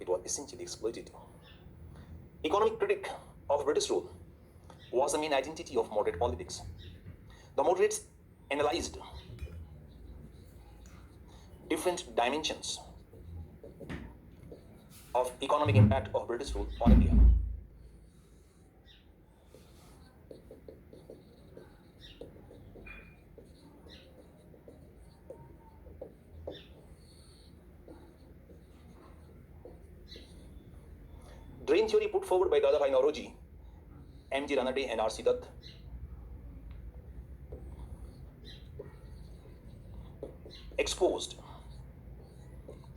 it was essentially exploited. Economic critic of British rule was the main identity of moderate politics. The moderates analyzed different dimensions of economic impact of British rule on India. Drain theory put forward by Dadabhai Naoroji, M.G. Ranade and R.C. Dutt exposed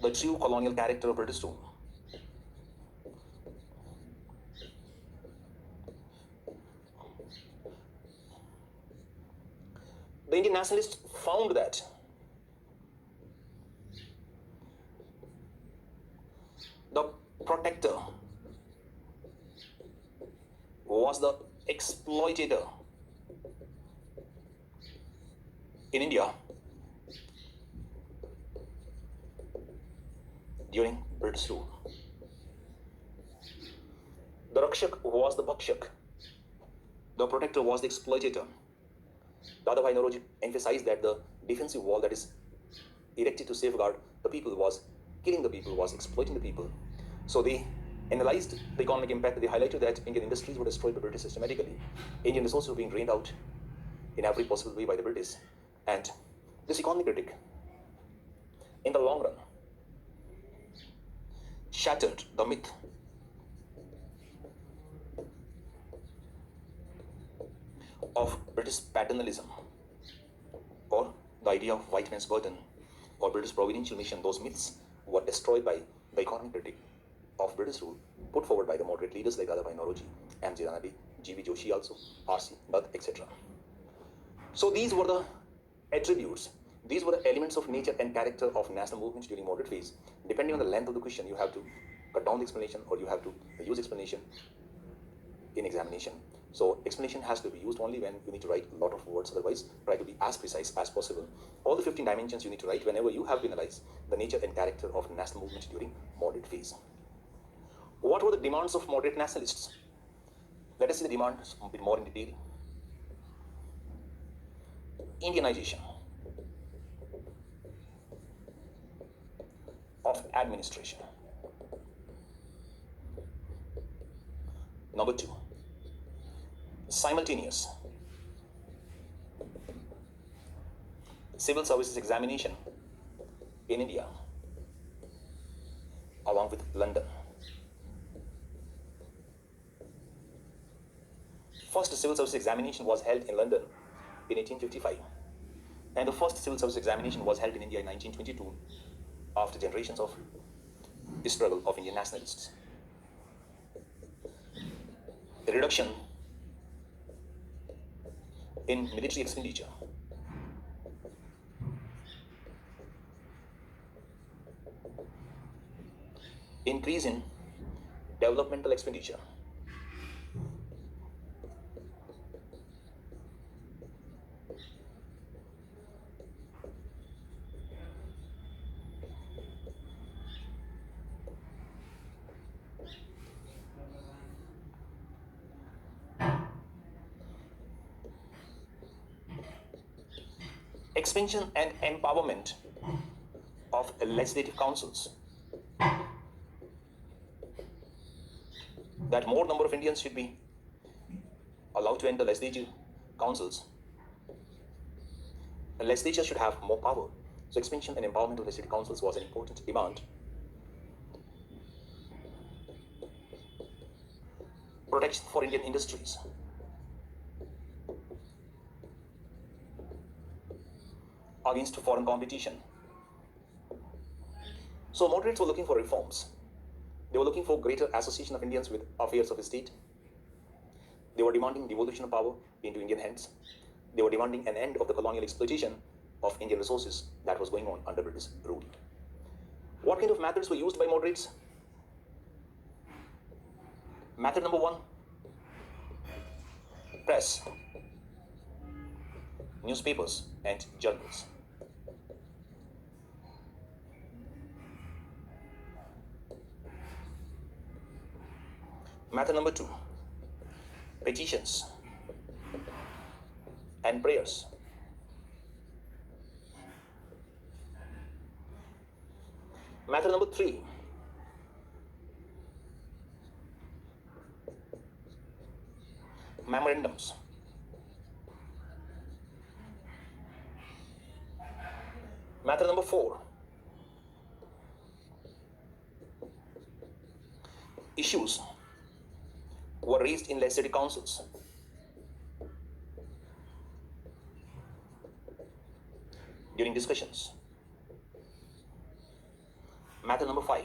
the true colonial character of British rule. The Indian nationalists found that the protector was the exploitator in India during British rule. The Rakshak was the Bhakshak. The protector was the exploitator. Dadabhai Naoroji emphasized that the defensive wall that is erected to safeguard the people was killing the people, was exploiting the people. So they analyzed the economic impact. They highlighted that Indian industries were destroyed by British systematically. Indian resources were being drained out in every possible way by the British. And this economic critic, in the long run, shattered the myth of British paternalism, or the idea of white man's burden, or British providential mission. Those myths were destroyed by the economic critique of British rule put forward by the moderate leaders like Dadabhai Naoroji, M.G. Ranade, G.V. Joshi also, R.C. Dutt, etc. So these were the attributes, these were the elements of nature and character of national movements during moderate phase. Depending on the length of the question, you have to cut down the explanation or you have to use explanation in examination. So explanation has to be used only when you need to write a lot of words, otherwise try to be as precise as possible. All the 15 dimensions you need to write whenever you have to analyze the nature and character of national movements during moderate phase. What were the demands of moderate nationalists? Let us see the demands a bit more in detail. Indianization of administration. Number 2, simultaneous civil services examination in India along with London. First civil service examination was held in London in 1855, and the first civil service examination was held in India in 1922 after generations of struggle of Indian nationalists. The reduction in military expenditure, increase in developmental expenditure, expansion and empowerment of legislative councils, that more number of Indians should be allowed to enter legislative councils. The legislature should have more power. So expansion and empowerment of legislative councils was an important demand. Protection for Indian industries. Against foreign competition. So moderates were looking for reforms. They were looking for greater association of Indians with affairs of the state. They were demanding devolution of power into Indian hands. They were demanding an end of the colonial exploitation of Indian resources that was going on under British rule. What kind of methods were used by moderates? Method number 1, press, newspapers and journals. Method number 2, petitions and prayers. Method number 3, memorandums. Method number 4, issues were raised in legislative councils. During discussions. Method number 5,